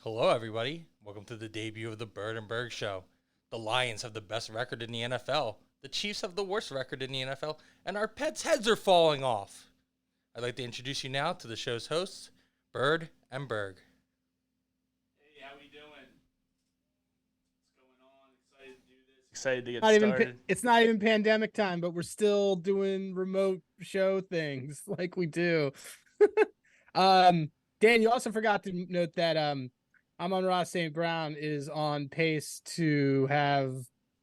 Hello, everybody. Welcome to the debut of the Bird and Berg show. The Lions have the best record in the NFL. The Chiefs have the worst record in the NFL, and our pets' heads are falling off. I'd like to introduce you now to the show's hosts, Bird and Berg. Hey, how we doing? What's going on? Excited to do this. Excited to get Not even started. it's not even pandemic time, but we're still doing remote show things like we do. um, Dan, you also forgot to note that Amon-Ra St. Brown is on pace to have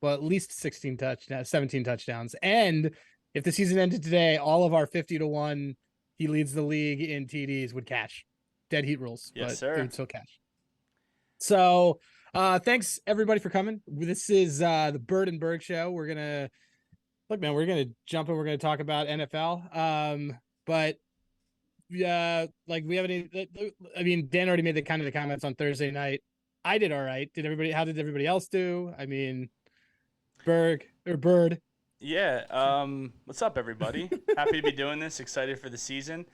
at least 16 touchdowns, 17 touchdowns. And if the season ended today, all of our 50-1, he leads the league in TDs would cash. Dead heat rules, Yes, but it sir. would still cash. So thanks everybody for coming. This is the Bird and Berg show. We're gonna man, we're gonna jump in, we're gonna talk about NFL. But like we haven't I mean, Dan already made the comments on Thursday night. I did all right. How did everybody else do? I mean, Berg or Bird. Yeah. What's up, everybody? Happy to be doing this. Excited for the season.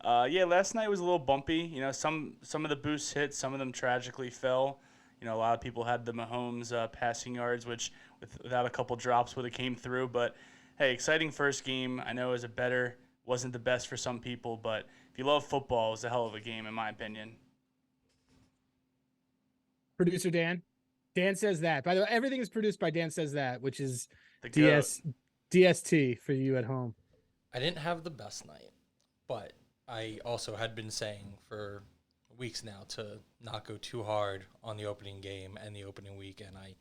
Yeah, last night was a little bumpy. You know, some of the boosts hit, some of them tragically fell. You know, a lot of people had the Mahomes passing yards, which without a couple drops would have came through. But hey, exciting first game. I know it wasn't the best for some people, but if you love football, it was a hell of a game in my opinion. Producer Dan. Dan says that. By the way, everything is produced by Dan says that, which is The goat. DS DST for you at home. I didn't have the best night, but I also had been saying for weeks now to not go too hard on the opening game and the opening week, and I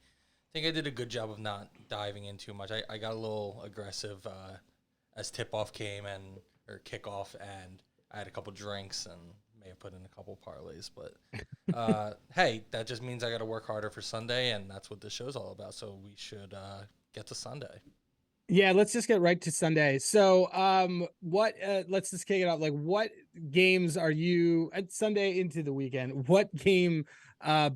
think I did a good job of not diving in too much. I got a little aggressive as tip-off came or kickoff, and I had a couple drinks and may have put in a couple parlays, but hey, that just means I got to work harder for Sunday, and that's what this show's all about. So we should get to Sunday. Yeah, let's just get right to Sunday. So, what? Let's just kick it off. Like, what games are you at Sunday into the weekend? What game,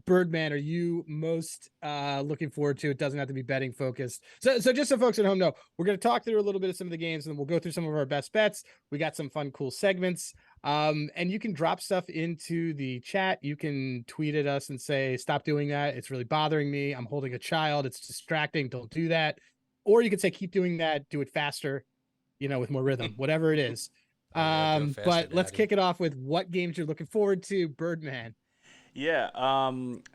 Birdman, are you most looking forward to? It doesn't have to be betting focused. So just so folks at home know, we're going to talk through a little bit of some of the games, and we'll go through some of our best bets. We got some fun, cool segments. And you can drop stuff into the chat. You can tweet at us and say, "Stop doing that. It's really bothering me. I'm holding a child. It's distracting. Don't do that." Or you could say, keep doing that, do it faster, with more rhythm, whatever it is. Oh yeah, do it faster, But let's Daddy. kick it off with what games you're looking forward to, Birdman. Yeah.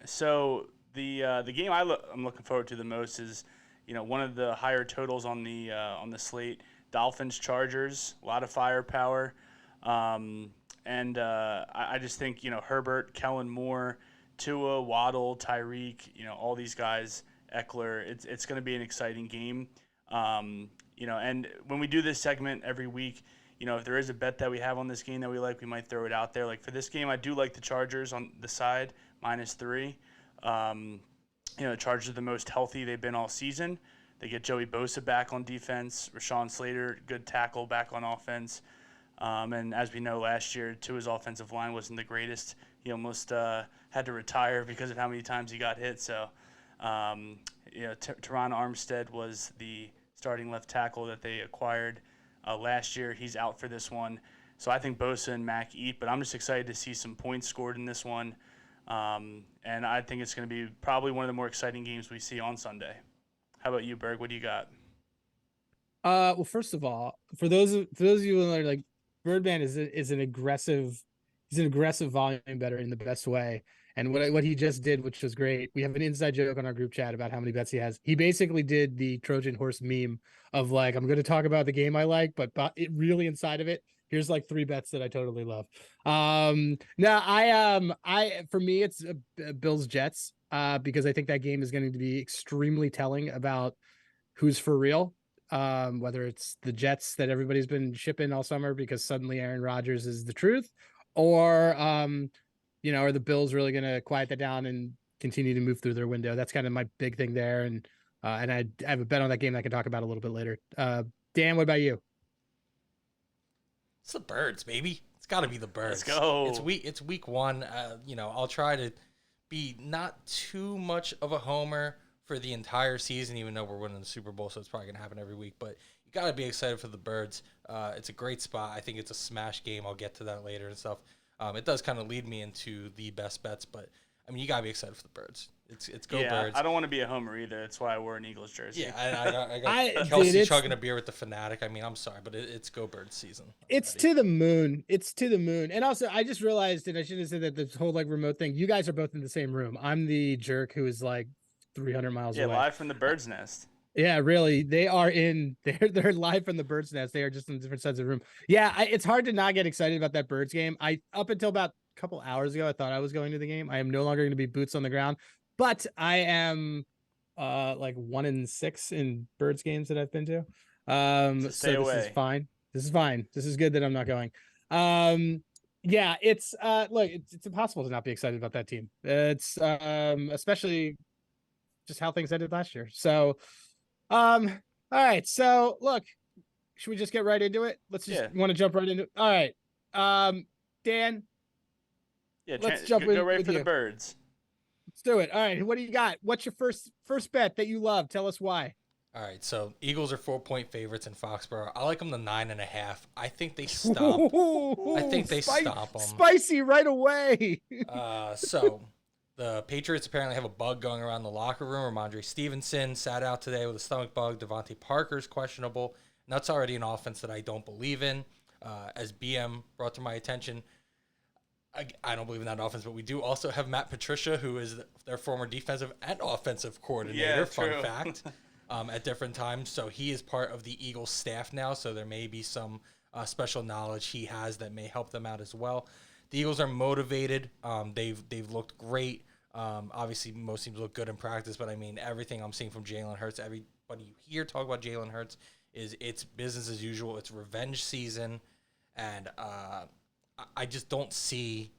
So the game I'm looking forward to the most is, one of the higher totals on the slate. Dolphins Chargers, a lot of firepower, and I just think Herbert, Kellen Moore, Tua, Waddle, Tyreek, all these guys, Eckler. It's going to be an exciting game. And when we do this segment every week, if there is a bet that we have on this game that we like, we might throw it out there. Like for this game, I do like the Chargers on the side, -3. The Chargers are the most healthy they've been all season. They get Joey Bosa back on defense, Rashawn Slater, good tackle, back on offense. And as we know, last year, Tua's offensive line wasn't the greatest. He almost had to retire because of how many times he got hit. So, Teron Armstead was the starting left tackle that they acquired last year. He's out for this one. So I think Bosa and Mack eat, but I'm just excited to see some points scored in this one. And I think it's going to be probably one of the more exciting games we see on Sunday. How about you, Berg? What do you got? Well, first of all, for those of you that are like, Birdman is an aggressive, he's an aggressive volume better in the best way. And what he just did, which was great, we have an inside joke on our group chat about how many bets he has. He basically did the Trojan horse meme of like, I'm going to talk about the game I like, but it really inside of it, here's like 3 bets that I totally love. Now I for me it's Bills Jets, because I think that game is going to be extremely telling about who's for real. Whether it's the Jets that everybody's been shipping all summer because suddenly Aaron Rodgers is the truth, or are the Bills really going to quiet that down and continue to move through their window? That's kind of my big thing there, and I have a bet on that game that I can talk about a little bit later. Dan, what about you? It's the Birds, baby. It's got to be the Let's Birds. It's go. week one. I'll try to be not too much of a homer for the entire season, even though we're winning the Super Bowl, so it's probably gonna happen every week. But you got to be excited for the Birds. It's a great spot. I think it's a smash game. I'll get to that later and stuff. It does kind of lead me into the best bets, but I mean, you gotta be excited for the Birds. It's go Yeah, Birds. I don't want to be a homer either. That's why I wore an Eagles jersey. Yeah, I got Dude, Kelsey it's chugging a beer with the Fanatic. I mean, I'm sorry, but it's go Birds season. I'm it's ready. to the moon. It's to the moon. And also, I just realized, and I should have said that this whole like remote thing. You guys are both in the same room. I'm the jerk who is like 300 miles Yeah, away. live from the bird's nest. Yeah, really. They are in. They're live from the Birds nest. They are just in different sides of the room. Yeah, it's hard to not get excited about that Birds game. I up until about a couple hours ago, I thought I was going to the game. I am no longer going to be boots on the ground, but I am like 1-6 in Birds games that I've been to. So So stay this is away. fine. This is fine. This is good that I'm not going. Yeah, it's look, it's impossible to not be excited about that team. It's especially just how things ended last year. So all right. So look, should we just get right into it? Let's just Yeah. want to jump right into it. All right. Dan, Yeah, let's jump go in right with for you. the birds. Let's do it. All right. What do you got? What's your first bet that you love? Tell us why. All right, so Eagles are 4-point favorites in Foxborough. I like them to 9.5. I think they stomp. I think they stomp them. Spicy right away. So the Patriots apparently have a bug going around the locker room. Ramondre Stevenson sat out today with a stomach bug. Devontae Parker's questionable. And that's already an offense that I don't believe in. As BM brought to my attention, I don't believe in that offense, but we do also have Matt Patricia, who is their former defensive and offensive coordinator. Yeah, fun true. fact. At different times. So he is part of the Eagles staff now. So there may be some special knowledge he has that may help them out as well. The Eagles are motivated. They've looked great. Obviously, most teams look good in practice, but I mean, everything I'm seeing from Jalen Hurts, everybody you hear talk about Jalen Hurts is it's business as usual. It's revenge season, and I just don't see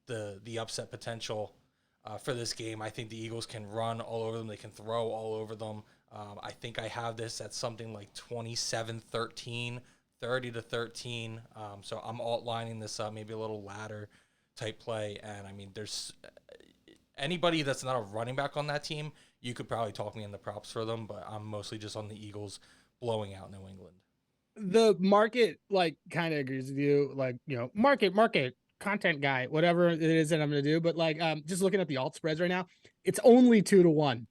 the upset potential for this game. I think the Eagles can run all over them. They can throw all over them. I think I have this at something like 27-13, 30-13. So I'm outlining this up, maybe a little ladder type play. And I mean, there's anybody that's not a running back on that team, you could probably talk me in the props for them, but I'm mostly just on the Eagles blowing out New England. The market like kind of agrees with you, like, market content guy, whatever it is that I'm gonna do. But like, just looking at the alt spreads right now, it's only 2-1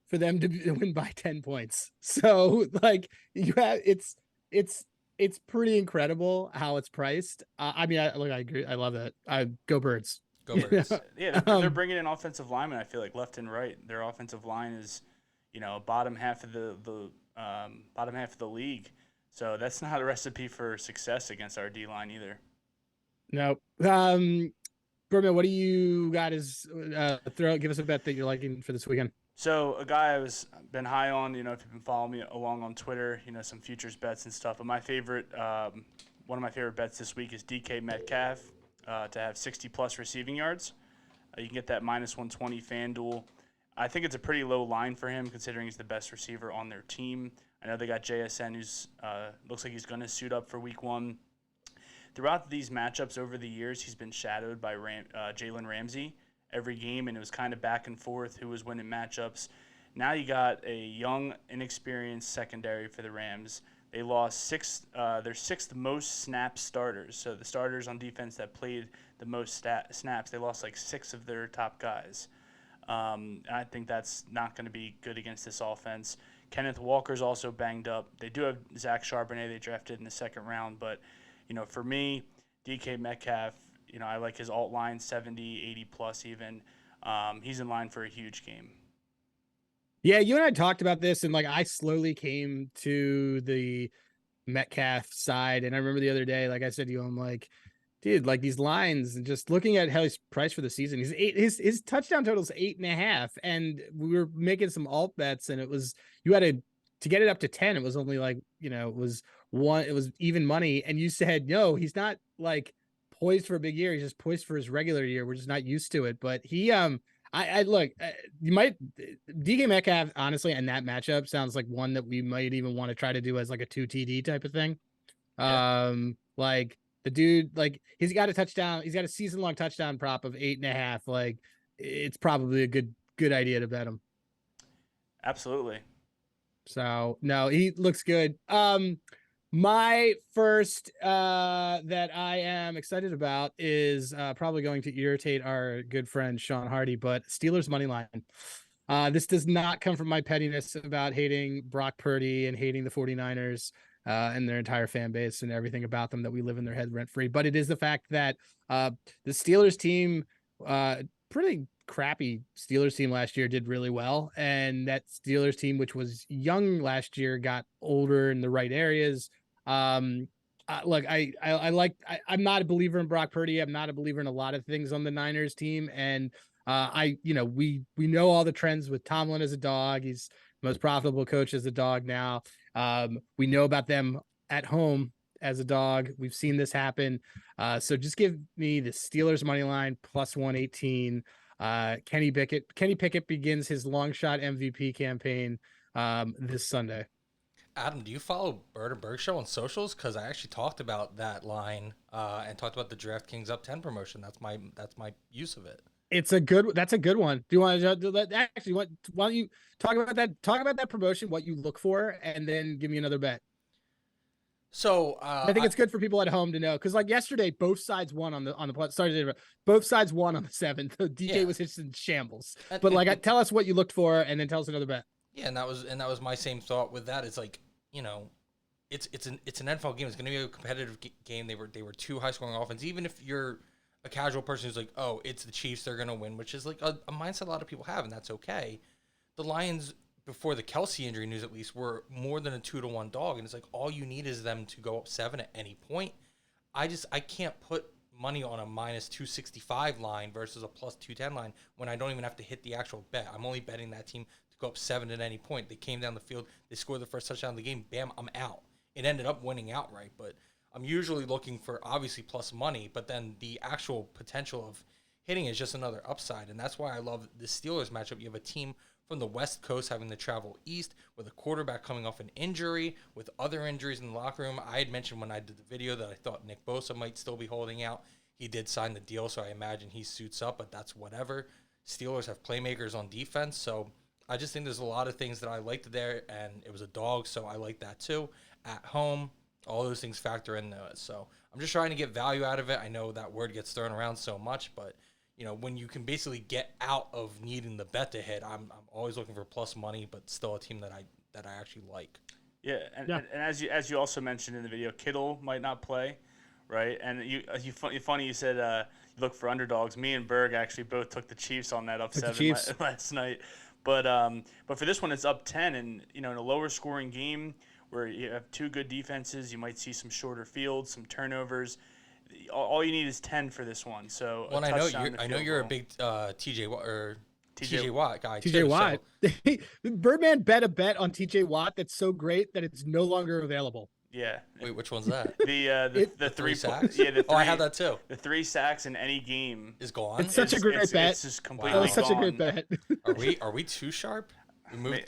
for them to win by 10 points. So like, you have it's pretty incredible how it's priced. I mean, I agree. I love that. I go Birds. Go Birds. Yeah, they're bringing in offensive linemen. I feel like left and right. Their offensive line is, bottom half of the bottom half of the league. So that's not a recipe for success against our D line either. No. Berman, what do you got as give us a bet that you're liking for this weekend? So a guy I was been high on, if you've been following me along on Twitter, some futures bets and stuff. But my favorite, one of my favorite bets this week is DK Metcalf to have 60+ receiving yards. You can get that -120 FanDuel. I think it's a pretty low line for him considering he's the best receiver on their team. I know they got JSN, who's looks like he's going to suit up for Week 1. Throughout these matchups over the years, he's been shadowed by Jalen Ramsey every game, and it was kind of back and forth who was winning matchups. Now you got a young, inexperienced secondary for the Rams. They lost their sixth most snap starters. So the starters on defense that played the most snaps, they lost like 6 of their top guys. I think that's not going to be good against this offense. Kenneth Walker's also banged up. They do have Zach Charbonnet they drafted in the second round, but for me, DK Metcalf, I like his alt line 70, 80 plus even. He's in line for a huge game. Yeah, you and I talked about this, and like I slowly came to the Metcalf side. And I remember the other day, like I said to you, I'm like, dude, like these lines, and just looking at how he's priced for the season, his touchdown total is 8.5, and we were making some alt bets, and it was you had to get it up to 10. It was only like it was even money, and you said no, he's not like poised for a big year. He's just poised for his regular year. We're just not used to it. But he I look, you might DK Metcalf honestly, and that matchup sounds like one that we might even want to try to do as like a 2 TD type of thing. Yeah. Like the dude, like he's got a touchdown, he's got a season-long touchdown prop of 8.5. Like it's probably a good idea to bet him. Absolutely. So no, he looks good. My first that I am excited about is probably going to irritate our good friend Sean Hardy, but Steelers money line. This does not come from my pettiness about hating Brock Purdy and hating the 49ers and their entire fan base and everything about them that we live in their head rent free. But it is the fact that the Steelers team, pretty crappy Steelers team last year, did really well. And that Steelers team, which was young last year, got older in the right areas. Look, I'm not a believer in Brock Purdy. I'm not a believer in a lot of things on the Niners team. And we know all the trends with Tomlin as a dog. He's the most profitable coach as a dog now. We know about them at home as a dog. We've seen this happen. So just give me the Steelers money line plus 118. Kenny Pickett begins his long shot MVP campaign this Sunday. Adam, do you follow Bird and Berg show on socials? Because I actually talked about that line and talked about the DraftKings up 10 promotion. That's my use of it. That's a good one. Do you want to do that? Actually, why don't you talk about that? Talk about that promotion, what you look for, and then give me another bet. So I think it's good for people at home to know, because like yesterday, both sides won on the sorry, both sides won on the 7th. DJ was just in shambles. But like, tell us what you looked for, and then tell us another bet. Yeah, and that was my same thought with that. It's like, it's an NFL game. It's going to be a competitive game. They were two high scoring offense. Even if you're a casual person who's like, oh, it's the Chiefs, they're going to win, which is like a mindset a lot of people have, and that's okay. The Lions, before the Kelsey injury news at least, were more than a 2-1 dog, and it's like all you need is them to go up 7 at any point. I can't put money on a minus 265 line versus a plus 210 line when I don't even have to hit the actual bet. I'm only betting that team to go up 7 at any point. They came down the field, they scored the first touchdown of the game, bam, I'm out. It ended up winning outright, but I'm usually looking for obviously plus money, but then the actual potential of hitting is just another upside, and that's why I love the Steelers matchup. You have a team from the West Coast having to travel east with a quarterback coming off an injury, with other injuries in the locker room. I had mentioned when I did the video that I thought Nick Bosa might still be holding out. He did sign the deal, so I imagine he suits up, but that's whatever. Steelers have playmakers on defense, so I just think there's a lot of things that I liked there, and it was a dog, so I like that too. At home, all those things factor into it. So I'm just trying to get value out of it. I know that word gets thrown around so much, but when you can basically get out of needing the bet to hit, I'm always looking for plus money, but still a team that I actually like. Yeah, and as you also mentioned in the video, Kittle might not play, right? And funny you said you look for underdogs. Me and Berg actually both took the Chiefs on that up 7 last night, but for this one it's up 10, and in a lower scoring game where you have two good defenses, you might see some shorter fields, some turnovers. All you need is 10 for this one. So well, I know you're a big TJ Watt guy. TJ Watt. So. Birdman bet a bet on TJ Watt that's so great that it's no longer available. Yeah. Wait, which one's that? The 3 sacks. Yeah, I had that too. The 3 sacks in any game is gone. It's such a great bet. It's just completely That was such gone. a great bet. Are we too sharp?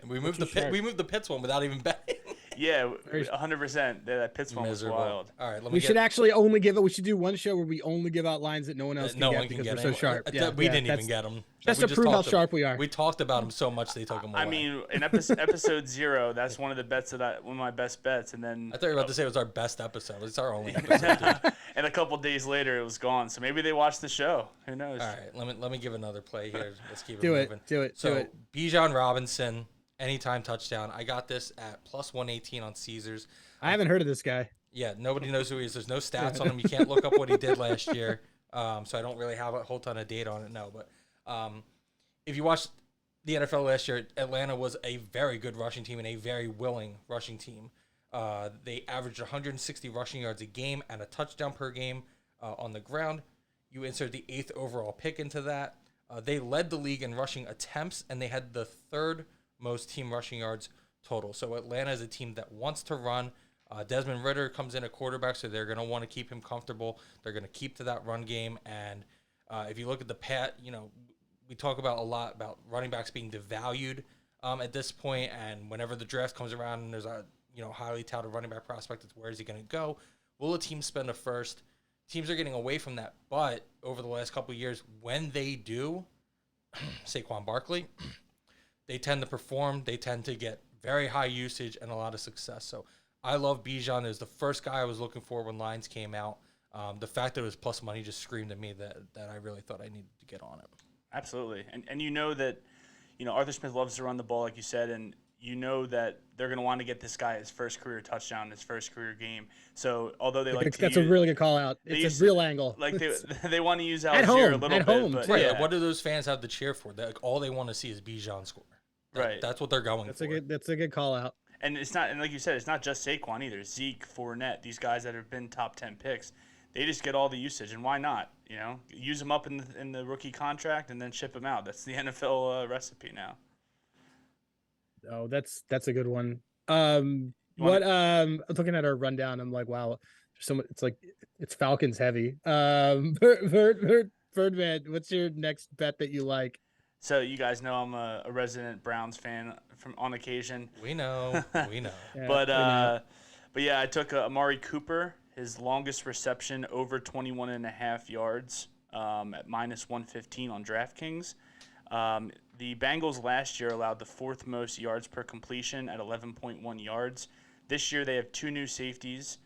We moved the Pitts one without even betting. Yeah, 100%. That Pitts one was wild. All right, we should actually only give it. We should do one show where we only give out lines that no one else can get because we're so sharp. We didn't even get them. Just to prove how sharp we are. We talked about them so much they took them away. I mean, in episode 0, that's one of the bets one of my best bets, and then I thought you were about to say it was our best episode. It's our only episode, dude. And a couple days later, it was gone. So maybe they watched the show. Who knows? All right, let me give another play here. Let's keep it moving. Do it. So Bijan Robinson. Anytime touchdown. I got this at plus 118 on Caesars. I haven't heard of this guy. Yeah, nobody knows who he is. There's no stats on him. You can't look up what he did last year. So I don't really have a whole ton of data on it, no. But if you watched the NFL last year, Atlanta was a very good rushing team and a very willing rushing team. They averaged 160 rushing yards a game and a touchdown per game on the ground. You insert the 8th overall pick into that. They led the league in rushing attempts, and they had the 3rd most team rushing yards total. So Atlanta is a team that wants to run. Desmond Ridder comes in at quarterback, so they're going to want to keep him comfortable. They're going to keep to that run game. And if you look at the we talk about a lot about running backs being devalued at this point. And whenever the draft comes around and there's a highly touted running back prospect, it's where is he going to go? Will a team spend a first? Teams are getting away from that. But over the last couple of years, when they do, Saquon Barkley, they tend to perform. They tend to get very high usage and a lot of success. So I love Bijan. It was the first guy I was looking for when lines came out. The fact that it was plus money just screamed at me that I really thought I needed to get on it. Absolutely. And you know that, Arthur Smith loves to run the ball, like you said, and you know that they're going to want to get this guy his first career touchdown, his first career game. So although they like to That's use, a really good call out. It's a real angle. like they want to use At Algier a home, little at bit, home, but too. Right. yeah, Like, what do those fans have to cheer for? Like, all they want to see is Bijan score. Right. That's what they're going That's for. a good call out. And it's not, and like you said, it's not just Saquon either. Zeke, Fournette, these guys that have been top 10 picks, they just get all the usage, and why not? Use them up in the rookie contract and then ship them out. That's the NFL recipe now. Oh, that's a good one. You wanna- I'm looking at our rundown. I'm like, wow, there's so much. It's like it's Falcons heavy. Birdman, what's your next bet that you like? So you guys know I'm a resident Browns fan from on occasion. We know. We know. Yeah, But yeah, I took Amari Cooper, his longest reception over 21.5 yards at minus 115 on DraftKings. The Bengals last year allowed the fourth most yards per completion at 11.1 yards. This year they have two new safeties.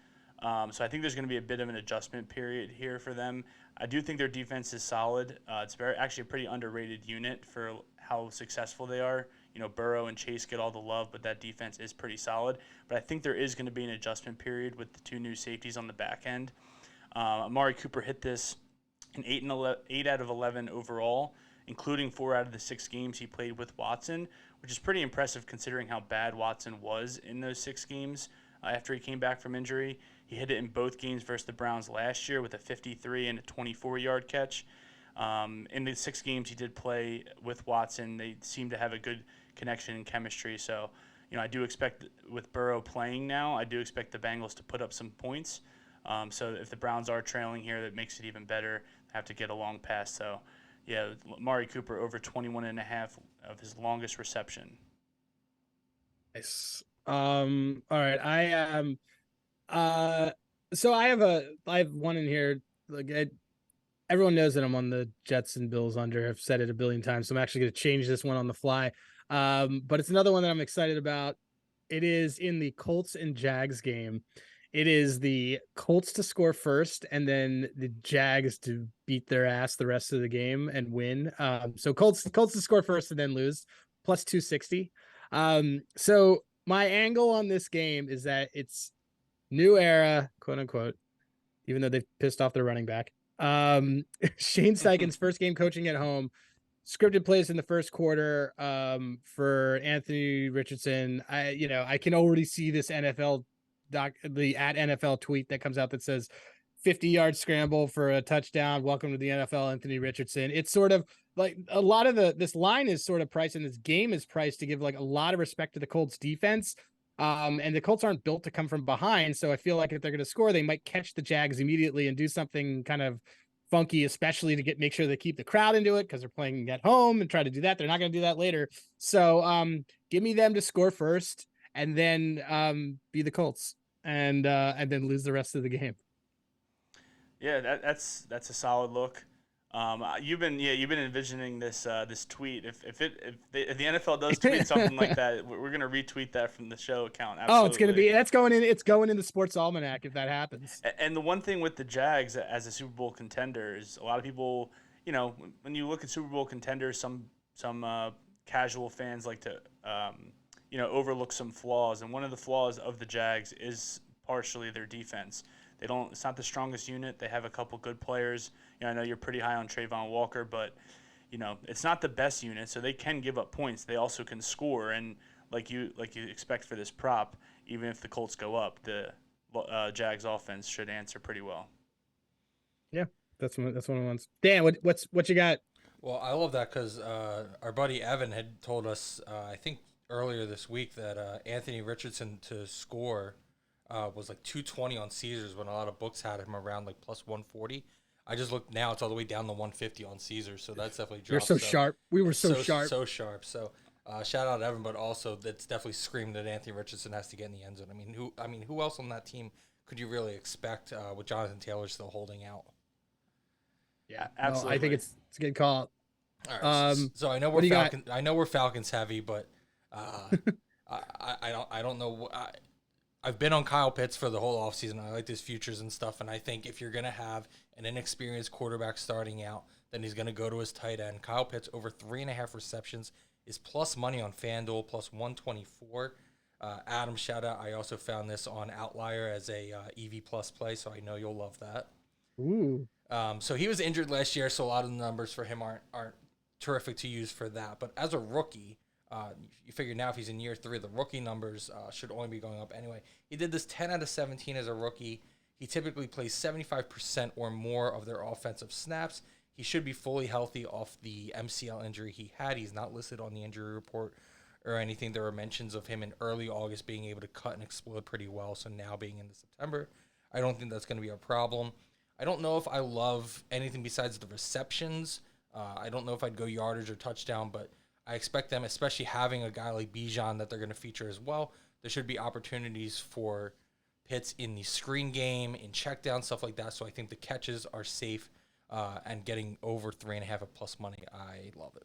So I think there's going to be a bit of an adjustment period here for them. I do think their defense is solid. It's actually a pretty underrated unit for how successful they are. Burrow and Chase get all the love, but that defense is pretty solid. But I think there is going to be an adjustment period with the two new safeties on the back end. Amari Cooper hit this in 8 out of 11 overall, including 4 out of the 6 games he played with Watson, which is pretty impressive considering how bad Watson was in those 6 games after he came back from injury. He hit it in both games versus the Browns last year with a 53 and a 24-yard catch. In the 6 games he did play with Watson, they seem to have a good connection and chemistry. So, I do expect with Burrow playing now, I do expect the Bengals to put up some points. So if the Browns are trailing here, that makes it even better. They have to get a long pass. So, yeah, Amari Cooper over 21.5 of his longest reception. Nice. All right. So I have one in here. Like everyone knows that I'm on the Jets and Bills under. I've said it a billion times, so I'm actually going to change this one on the fly. But it's another one that I'm excited about. It is in the Colts and Jags game. It is the Colts to score first, and then the Jags to beat their ass the rest of the game and win. So Colts to score first and then lose, plus 260. So my angle on this game is that it's new era, quote unquote, even though they've pissed off their running back. Shane Steichen's first game coaching at home, scripted plays in the first quarter for Anthony Richardson. I can already see this the at NFL tweet that comes out that says 50-yard scramble for a touchdown. Welcome to the NFL, Anthony Richardson. It's sort of like a lot of this line is sort of priced and this game is priced to give like a lot of respect to the Colts defense. And the Colts aren't built to come from behind. So I feel like if they're going to score, they might catch the Jags immediately and do something kind of funky, especially to make sure they keep the crowd into it because they're playing at home and try to do that. They're not going to do that later. So give me them to score first and then be the Colts and then lose the rest of the game. Yeah, that's a solid look. You've been envisioning this tweet. If the NFL does tweet something like that, we're gonna retweet that from the show account. Absolutely. It's going in the Sports Almanac if that happens. And the one thing with the Jags as a Super Bowl contender is a lot of people, when you look at Super Bowl contenders, some casual fans like to overlook some flaws, and one of the flaws of the Jags is partially their defense. It's not the strongest unit. They have a couple good players. I know you're pretty high on Trayvon Walker, but it's not the best unit, so they can give up points. They also can score, and like you expect for this prop, even if the Colts go up, the Jags offense should answer pretty well. Yeah, that's one of the ones. Dan, what you got? Well, I love that because our buddy Evan had told us, I think earlier this week, that Anthony Richardson to score was like 220 on Caesars when a lot of books had him around like plus 140. I just looked now; it's all the way down to 150 on Caesars, so that's definitely dropped. You're so sharp. We were so sharp. So sharp. So shout out to Evan, but also that's definitely screamed that Anthony Richardson has to get in the end zone. I mean, who else on that team could you really expect with Jonathan Taylor still holding out? Yeah, absolutely. No, I think it's a good call. All right. So I know we're we're Falcons heavy, but I don't know. I've been on Kyle Pitts for the whole offseason. I like his futures and stuff, and I think if you're going to have an inexperienced quarterback starting out, then he's going to go to his tight end. Kyle Pitts over 3.5 receptions is plus money on FanDuel, plus 124. Adam, shout out. I also found this on Outlier as a EV plus play, so I know you'll love that. Ooh. So he was injured last year, so a lot of the numbers for him aren't terrific to use for that. But as a rookie, you figure now if he's in year 3, the rookie numbers should only be going up anyway. He did this 10 out of 17 as a rookie. He typically plays 75% or more of their offensive snaps. He should be fully healthy off the MCL injury he had. He's not listed on the injury report or anything. There were mentions of him in early August being able to cut and explode pretty well. So now being into September, I don't think that's going to be a problem. I don't know if I love anything besides the receptions. I don't know if I'd go yardage or touchdown, but I expect them, especially having a guy like Bijan that they're going to feature as well. There should be opportunities for Pitts in the screen game, in check down, stuff like that. So I think the catches are safe, and getting over 3.5 at plus money, I love it.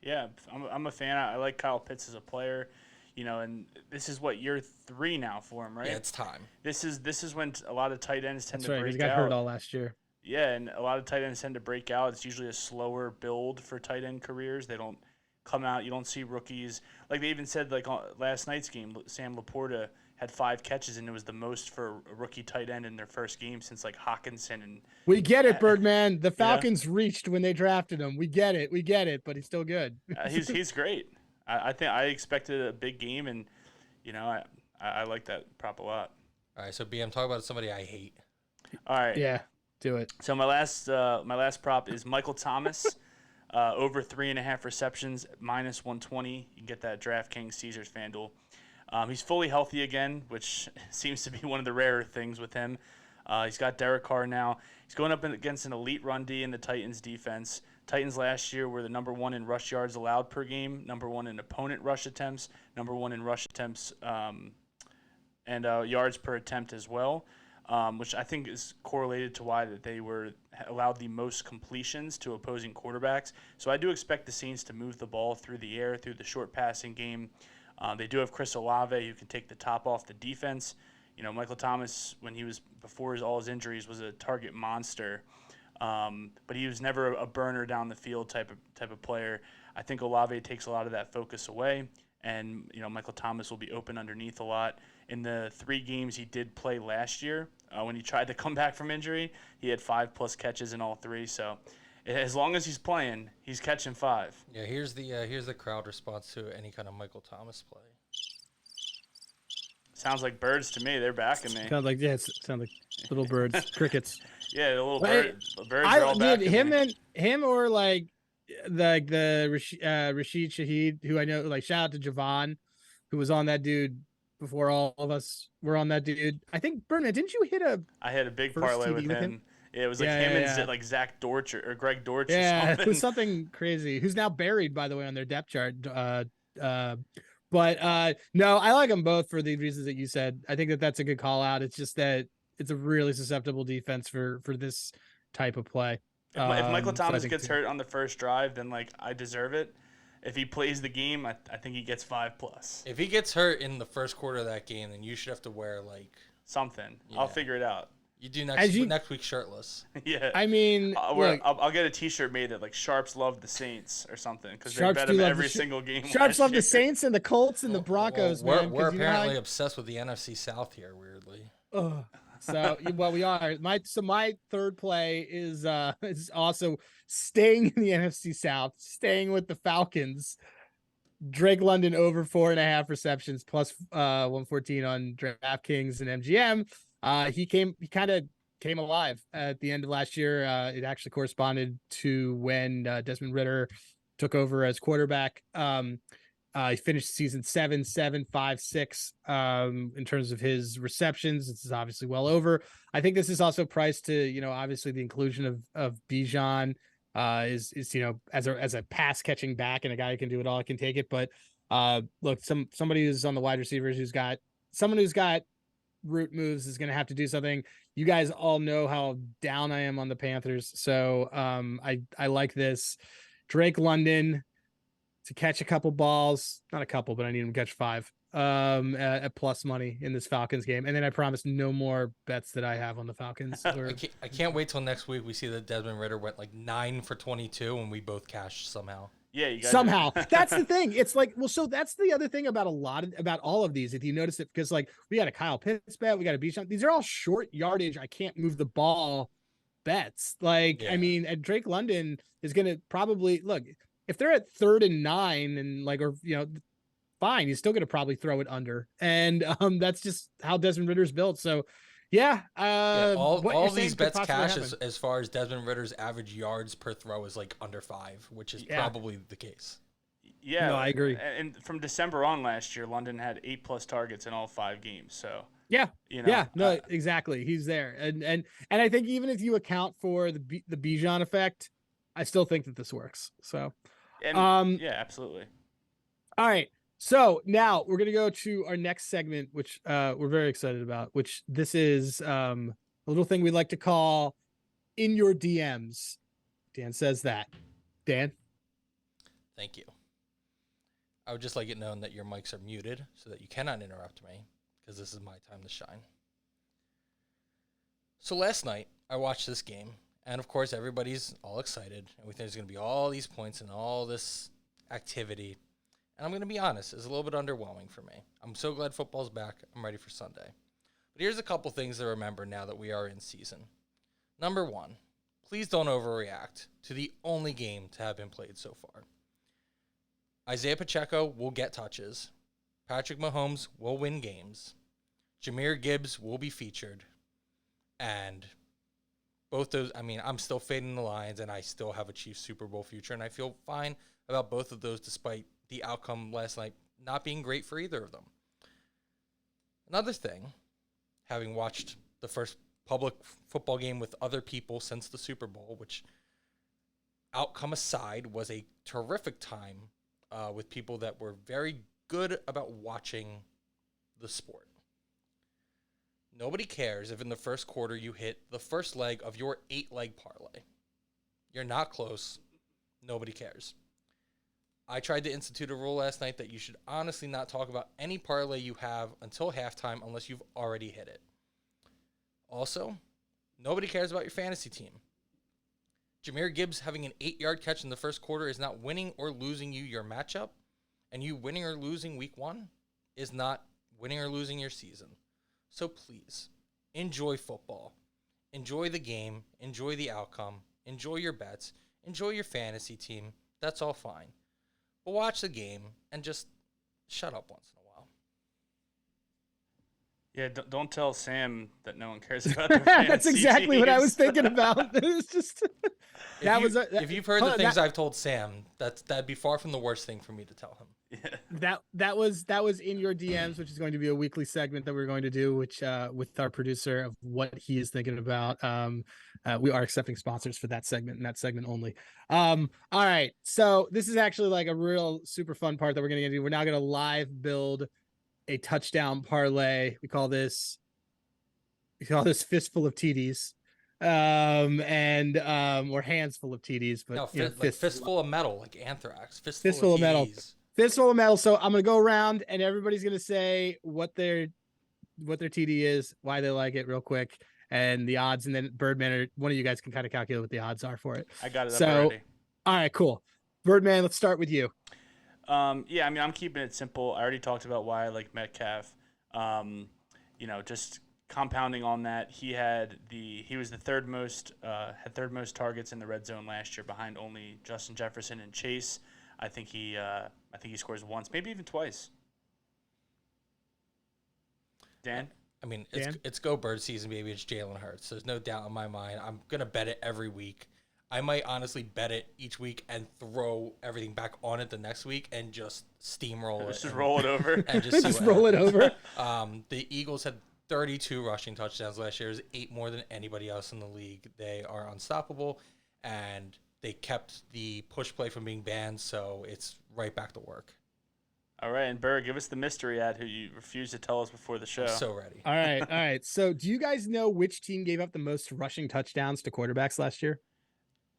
Yeah, I'm a fan. I like Kyle Pitts as a player, and this is what year 3 now for him, right? Yeah, it's time. This is when a lot of tight ends tend That's to right. break He got out. hurt all last year. Yeah, and a lot of tight ends tend to break out. It's usually a slower build for tight end careers. They don't come out. You don't see rookies. Like they even said, like on last night's game, Sam Laporta had 5 catches, and it was the most for a rookie tight end in their first game since like Hawkinson and. We get it, Birdman. The Falcons reached when they drafted him. We get it, but he's still good. He's great. I think I expected a big game, and I like that prop a lot. All right, so BM, talk about somebody I hate. All right. Yeah, do it. So my last prop is Michael Thomas, over 3.5 receptions, minus 120. You can get that at DraftKings, Caesars, FanDuel. He's fully healthy again, which seems to be one of the rarer things with him. He's got Derek Carr now. He's going up against an elite run D in the Titans defense. Titans last year were the number 1 in rush yards allowed per game, number 1 in opponent rush attempts, number 1 in rush attempts and yards per attempt as well, which I think is correlated to why that they were allowed the most completions to opposing quarterbacks. So I do expect the Saints to move the ball through the air, through the short passing game. They do have Chris Olave, who can take the top off the defense. Michael Thomas, when he was before all his injuries, was a target monster, but he was never a burner down the field type of player. I think Olave takes a lot of that focus away, and Michael Thomas will be open underneath a lot. In the 3 games he did play last year, when he tried to come back from injury, he had 5+ catches in all 3. So as long as he's playing, he's catching 5. Yeah, here's the crowd response to any kind of Michael Thomas play. Sounds like birds to me. They're backing me. Sounds like sound like little birds, crickets. Yeah, the little Right. birds are all backing me. Him or like the Rashid Shaheed, who I know, like shout out to Javon, who was on that dude before all of us were on that dude. I think Birdman, didn't you hit a? I had a big first parlay TD with with him. him? Yeah, it was like him and like Zach Dortch or Greg Dortch. Yeah, or something. it was something crazy. Who's now buried, by the way, on their depth chart. But no, I like them both for the reasons that you said. I think that's a good call out. It's just that it's a really susceptible defense for this type of play. If Michael Thomas so gets hurt on the first drive, then like I deserve it. If he plays the game, I think he gets 5+. If he gets hurt in the first quarter of that game, then you should have to wear like something. Yeah. I'll figure it out. You do next week shirtless. Yeah. I mean, I'll get a T-shirt made that like Sharps love the Saints or something because they bet them every single game. Sharps love the Saints and the Colts and the Broncos. Man, we're apparently obsessed with the NFC South here. Weirdly. So well, we are. My third play is also staying in the NFC South, staying with the Falcons. Drake London over 4.5 receptions plus 114 on DraftKings and MGM. He kind of came alive at the end of last year. It actually corresponded to when Desmond Ridder took over as quarterback. He finished season 7-7-5-6 in terms of his receptions. This is obviously well over. I think this is also priced to, obviously the inclusion of Bijan is as a pass catching back and a guy who can do it all, can take it. But look, somebody who's on the wide receivers who's got route moves is going to have to do something. You guys all know how down I am on the Panthers. So I like this. Drake London to catch a couple balls, not a couple, but I need him to catch 5. at plus money in this Falcons game, and then I promise no more bets that I have on the Falcons. I can't wait till next week. We see that Desmond Ritter went like 9 for 22, and we both cashed somehow. Yeah, you guys somehow. That's the thing. It's like, well, so that's the other thing about about all of these. If you notice it, because like we got a Kyle Pitts bet, we got a Bijan. These are all short yardage. I can't move the ball bets. Like, I mean, and Drake London is going to probably look if they're at 3rd and 9 and like, or fine, he's still going to probably throw it under, and that's just how Desmond Ritter's built. So. All these bets cash as far as Desmond Ritter's average yards per throw is like under 5, which is probably the case. Yeah, no, I agree. And from December on last year, London had 8+ targets in all 5 games. So exactly. He's there, and I think even if you account for the Bijan effect, I still think that this works. So, absolutely. All right. So now we're going to go to our next segment, which we're very excited about, which this is a little thing we like to call In Your DMs. Dan says that. Dan? Thank you. I would just like it known that your mics are muted so that you cannot interrupt me, because this is my time to shine. So last night, I watched this game, and of course everybody's all excited, and we think there's going to be all these points and all this activity. And I'm going to be honest, it's a little bit underwhelming for me. I'm so glad football's back. I'm ready for Sunday. But here's a couple things to remember now that we are in season. Number 1, please don't overreact to the only game to have been played so far. Isaiah Pacheco will get touches. Patrick Mahomes will win games. Jahmyr Gibbs will be featured. And both those, I mean, I'm still fading the Lions, and I still have a Chiefs Super Bowl future, and I feel fine about both of those despite the outcome last night not being great for either of them. Another thing, having watched the first public football game with other people since the Super Bowl, which, outcome aside, was a terrific time with people that were very good about watching the sport. Nobody cares if in the first quarter you hit the first leg of your 8-leg parlay. You're not close. Nobody cares. I tried to institute a rule last night that you should honestly not talk about any parlay you have until halftime unless you've already hit it. Also, nobody cares about your fantasy team. Jahmyr Gibbs having an 8-yard catch in the first quarter is not winning or losing you your matchup, and you winning or losing week 1 is not winning or losing your season. So please, enjoy football. Enjoy the game. Enjoy the outcome. Enjoy your bets. Enjoy your fantasy team. That's all fine. But watch the game and just shut up once in a while. Yeah, don't tell Sam that no one cares about their fantasy That's exactly teams. what I was thinking about. It was just if you've heard the things I've told Sam, that'd be far from the worst thing for me to tell him. Yeah. That was In Your DMs, which is going to be a weekly segment that we're going to do, which with our producer of what he is thinking about. We are accepting sponsors for that segment and that segment only. All right, so this is actually like a real super fun part that we're going to do. We're now going to live build a touchdown parlay. We call this fistful of TDs, or hands full of TDs, but no, fistful of metal, like anthrax. Fistful of metal. Fistful of metal. So I'm gonna go around and everybody's gonna say what their TD is, why they like it, real quick, and the odds, and then Birdman or one of you guys can kind of calculate what the odds are for it. I got it up already. All right, cool. Birdman, let's start with you. Yeah, I mean, I'm keeping it simple. I already talked about why I like Metcalf. Just compounding on that, he was the third most targets in the red zone last year, behind only Justin Jefferson and Chase. I think he scores once, maybe even twice. Dan? I mean, it's go bird season, baby. It's Jalen Hurts. There's no doubt in my mind. I'm going to bet it every week. I might honestly bet it each week and throw everything back on it the next week and just steamroll it. Just roll it over. And just roll it over. The Eagles had 32 rushing touchdowns last year. It was 8 more than anybody else in the league. They are unstoppable, and they kept the push play from being banned, so it's right back to work. All right, and Berg, give us the mystery ad who you refused to tell us before the show. I'm so ready. All right. So do you guys know which team gave up the most rushing touchdowns to quarterbacks last year?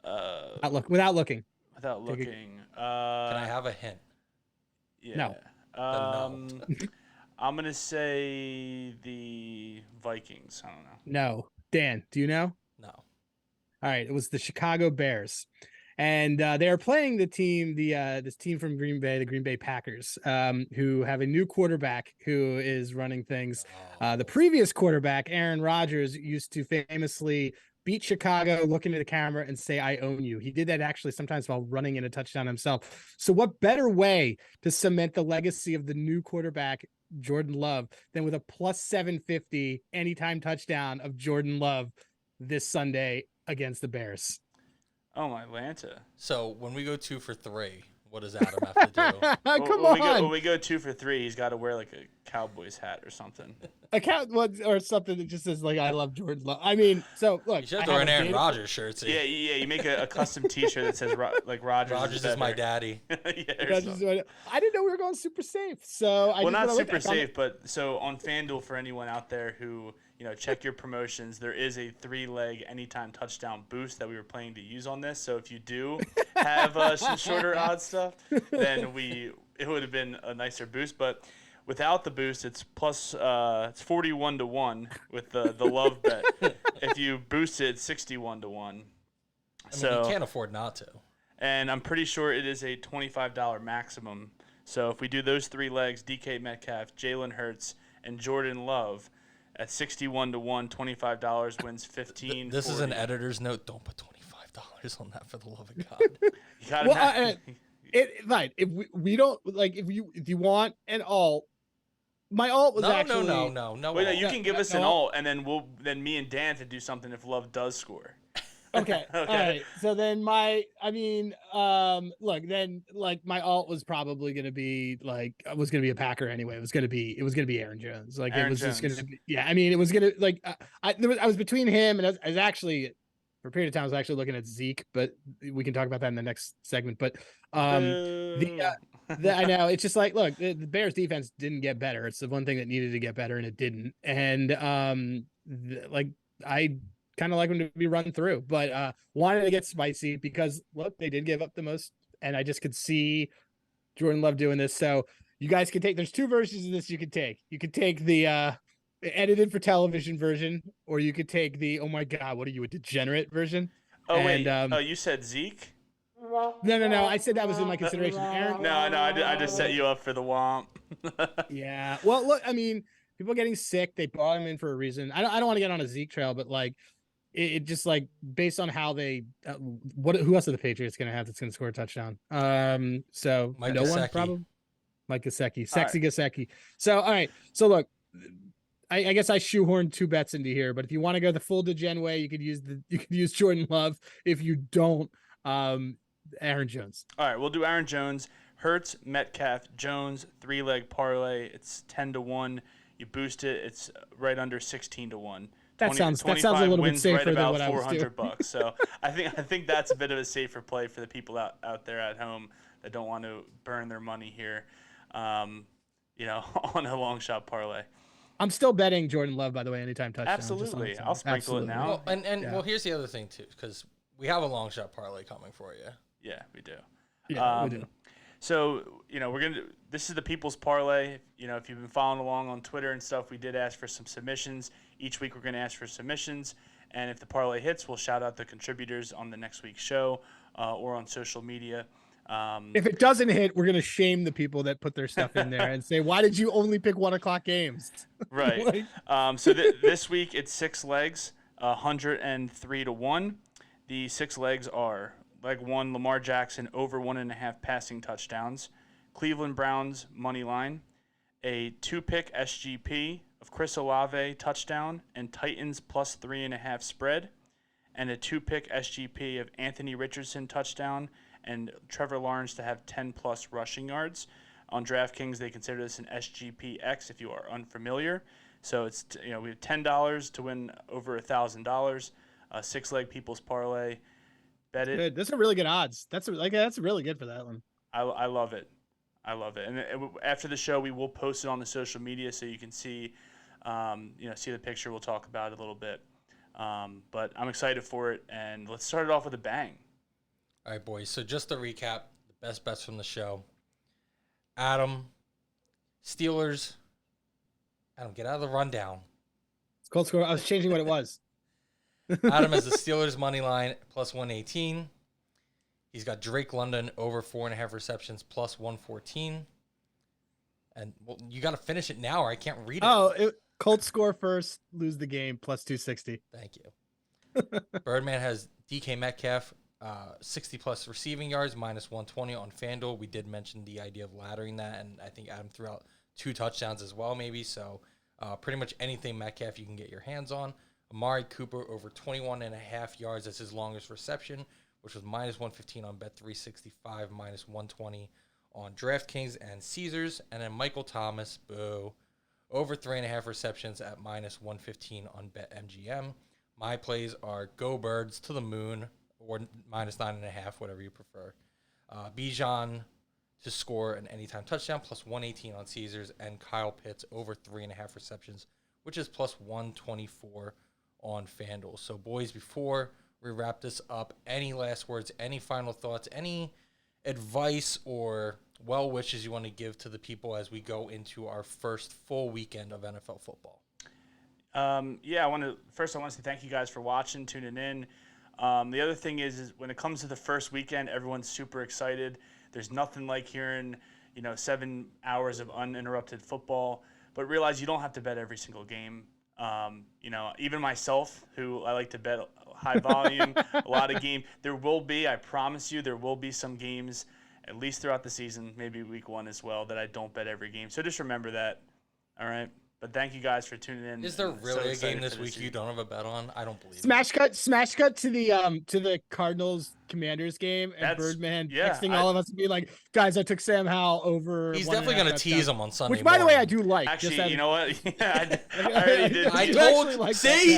Without looking. Can I have a hint? Yeah. No. I'm gonna say the Vikings. I don't know. No. Dan, do you know? No. All right, it was the Chicago Bears, and they are playing the team, this team from Green Bay, the Green Bay Packers, who have a new quarterback who is running things. The previous quarterback, Aaron Rodgers, used to famously beat Chicago, look into the camera, and say, "I own you." He did that actually sometimes while running in a touchdown himself. So, what better way to cement the legacy of the new quarterback, Jordan Love, than with a plus 750 anytime touchdown of Jordan Love this Sunday against the Bears? Oh my Lanta. So when we go 2 for 3, what does Adam have to do? Come when on, we go 2 for 3, he's got to wear like a Cowboys hat or something. account what or something that just says like "I love Jordan Love." I mean, so look, You should I have to wear have an a Aaron data- Rodgers shirt. See? Yeah. You make a custom T-shirt that says like Rodgers. Rodgers is my daddy. yeah, or Rodgers something. is- I didn't know we were going super safe, so I Well, just not went super I found safe, but so on FanDuel, for anyone out there who, check your promotions, there is a 3-leg anytime touchdown boost that we were planning to use on this. So if you do have some shorter odds stuff, then it would have been a nicer boost. But without the boost, it's plus it's 41-1 with the love bet. If you boost it, it's 61-1. I mean, So you can't afford not to. and I'm pretty sure it is a $25 maximum. So if we do those 3 legs, DK Metcalf, Jalen Hurts, and Jordan Love, at 61-1, $25 wins 15. This is an 40. editor's note. Don't put $25 on that, for the love of God. You gotta Well, right. If we don't like, if you want an alt, my alt was No. Wait, no, you can give us an no. alt, and then me and Dan to do something if Love does score. Okay. Okay. All right. So then look, then like my alt was probably going to be like, was going to be a Packer anyway. It was going to be Aaron Jones. Like Aaron it was just going Jones. to be, yeah. I mean, it was going to like, I was between him and I was actually, for a period of time, I was actually looking at Zeke, but we can talk about that in the next segment. But, Boo. I know it's just like, look, the Bears defense didn't get better. It's the one thing that needed to get better and it didn't. And, like I kind of like them to be run through, but wanted to get spicy because look, they did give up the most, and I just could see Jordan Love doing this. So you guys can take, there's 2 versions of this you could take. You could take the edited for television version, or you could take the, oh my God, what are you, a degenerate version? Oh, wait. And, You said Zeke? No. I said that was in my consideration. Aaron, No, I just set you up for the womp. yeah. Well, look, I mean, people getting sick, they brought him in for a reason. I don't want to get on a Zeke trail, but like, it just like based on how they who else are the Patriots going to have that's going to score a touchdown? So Mike no one Gesicki. probably. Mike Gesicki, All sexy Gesicki. So all right, so look, I guess I shoehorned 2 bets into here, but if you want to go the full degen way, you could use Jordan Love. If you don't, Aaron Jones. All right, we'll do Aaron Jones, Hurts, Metcalf, Jones, 3-leg parlay. It's 10-1. You boost it, it's right under 16-1. That sounds a 25 little bit wins safer right than about what I was doing. $400. So I think that's a bit of a safer play for the people out there at home that don't want to burn their money here, on a long shot parlay. I'm still betting Jordan Love, by the way, anytime touchdown. Absolutely, I'll sprinkle it now. Well, and Yeah. well, here's the other thing too, because we have a long shot parlay coming for you. Yeah, we do. Yeah, we do. So, this is the People's Parlay. If you've been following along on Twitter and stuff, we did ask for some submissions. Each week we're going to ask for submissions. And if the parlay hits, we'll shout out the contributors on the next week's show or on social media. If it doesn't hit, we're going to shame the people that put their stuff in there and say, why did you only pick 1:00 games? Right. So this week it's 6 legs, 103-1. The 6 legs are leg 1, Lamar Jackson over 1.5 passing touchdowns. Cleveland Browns money line. A 2-pick SGP of Chris Olave touchdown and Titans plus 3.5 spread. And a 2-pick SGP of Anthony Richardson touchdown and Trevor Lawrence to have 10+ rushing yards. On DraftKings, they consider this an SGPX if you are unfamiliar. So it's we have $10 to win over $1,000. 6-leg People's Parlay. Bet it. Good. Those are really good odds. That's really good for that one. I love it. I love it. And after the show, we will post it on the social media so you can see, see the picture. We'll talk about it a little bit. But I'm excited for it, and let's start it off with a bang. All right, boys. So just to recap, the best bets from the show. Adam, Steelers Adam, get out of the rundown. It's Colt score. I was changing what it was. Adam has the Steelers money line plus 118. He's got Drake London over 4.5 receptions plus 114. And well, you got to finish it now, or I can't read it. Colts score first, lose the game plus 260. Thank you. Birdman has DK Metcalf, 60 plus receiving yards, minus 120 on FanDuel. We did mention the idea of laddering that, and I think Adam threw out 2 touchdowns as well, maybe. So pretty much anything Metcalf you can get your hands on. Amari Cooper over 21.5 yards. That's his longest reception, which was minus 115 on Bet365, minus 120 on DraftKings and Caesars. And then Michael Thomas, boo, over 3.5 receptions at minus 115 on BetMGM. My plays are Go Birds to the moon, or minus 9.5, whatever you prefer. Bijan to score an anytime touchdown, plus 118 on Caesars, and Kyle Pitts over 3.5 receptions, which is plus 124 on FanDuel. So, boys, before we wrap this up, any last words, any final thoughts, any advice or well wishes you want to give to the people as we go into our first full weekend of NFL football? I want to say thank you guys for watching, tuning in. The other thing is when it comes to the first weekend, everyone's super excited. There's nothing like hearing, 7 hours of uninterrupted football. But realize you don't have to bet every single game. Even myself, who I like to bet high volume, a lot of game. I promise you, there will be some games, at least throughout the season, maybe week 1 as well, that I don't bet every game. So just remember that. All right. But thank you guys for tuning in. Is there really a game this week you don't have a bet on? I don't believe it. Smash cut to the Cardinals Commanders game, and Birdman texting all of us and being like, guys, I took Sam Howell over. He's definitely going to tease him on Sunday. Which, by the way, I do like. Actually, you know what? I already did. He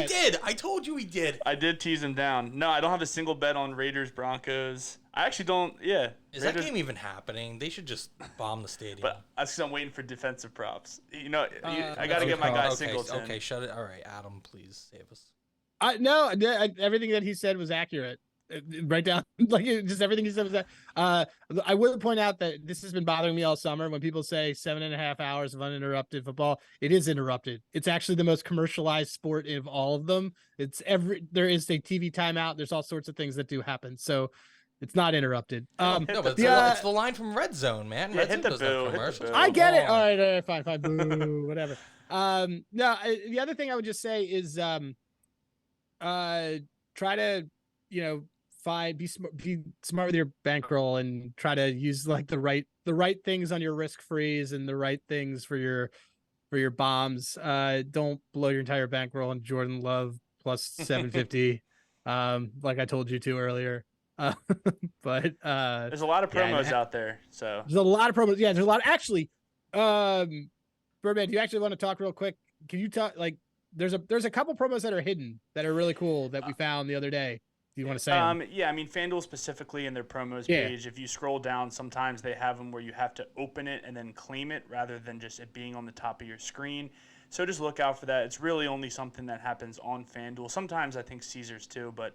did. I told you he did. I did tease him down. No, I don't have a single bet on Raiders Broncos. I actually don't. Yeah. Is that game even happening? They should just bomb the stadium. But I'm waiting for defensive props. I got to get my guy Singleton. Okay, shut it. All right, Adam, please save us. No, everything that he said was accurate. Right down, just everything he said was that. I will point out that this has been bothering me all summer when people say 7.5 hours of uninterrupted football. It is interrupted. It's actually the most commercialized sport of all of them. There is a TV timeout. There's all sorts of things that do happen. So it's not interrupted. But it's the line from Red Zone, man. Red Zone doesn't have commercials. I get it. All right, fine, boo, whatever. The other thing I would just say is, try to, be smart with your bankroll and try to use like the right things on your risk freeze and the right things for your bombs. Don't blow your entire bankroll on Jordan Love plus 750, like I told you to earlier. But there's a lot of promos out there. So there's a lot of promos. Yeah, there's a lot. Actually, Birdman, do you actually want to talk real quick? Can you talk there's a couple promos that are hidden that are really cool that we found the other day. Do you want to say them? Yeah, I mean FanDuel specifically in their promos page. If you scroll down, sometimes they have them where you have to open it and then claim it rather than just it being on the top of your screen. So just look out for that. It's really only something that happens on FanDuel. Sometimes I think Caesars too, but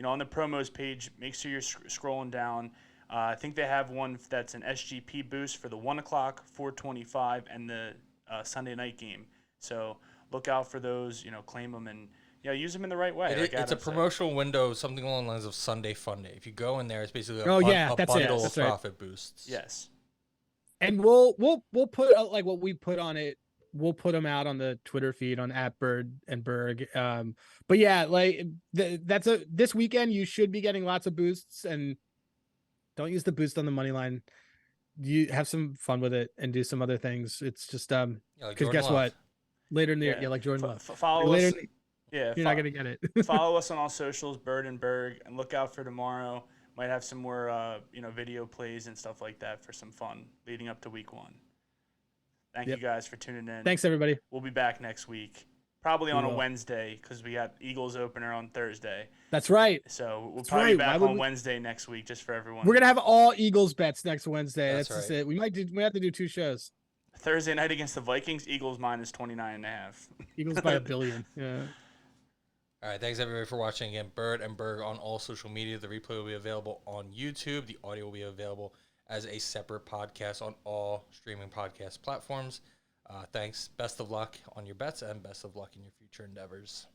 on the promos page, make sure you're scrolling down. I think they have one that's an SGP boost for the 1 o'clock, 4:25, and the Sunday night game. So look out for those. Claim them and use them in the right way. It's a promotional window, something along the lines of Sunday Fun Day. If you go in there, it's basically a bundle of profit boosts. Yes. And we'll put out like what we put on it. We'll put them out on the Twitter feed on @Bird and Berg. But yeah, like this weekend you should be getting lots of boosts, and don't use the boost on the money line. You have some fun with it and do some other things. It's just because guess what? Later in the year, like Jordan Love. Follow us. You're not gonna get it. Follow us on all socials, Bird and Berg, and look out for tomorrow. Might have some more video plays and stuff like that for some fun leading up to week 1. Thank you guys for tuning in. Thanks, everybody. We'll be back next week, probably on a Wednesday because we got Eagles opener on Thursday. That's right. So we'll probably be back on Wednesday next week just for everyone. We're gonna have all Eagles bets next Wednesday. That's right. Just it. We have to do 2 shows. Thursday night against the Vikings, Eagles minus 29.5. Eagles by $1 billion. Yeah. All right, thanks everybody for watching again. Bird and Berg on all social media. The replay will be available on YouTube. The audio will be available as a separate podcast on all streaming podcast platforms. Thanks. Best of luck on your bets and best of luck in your future endeavors.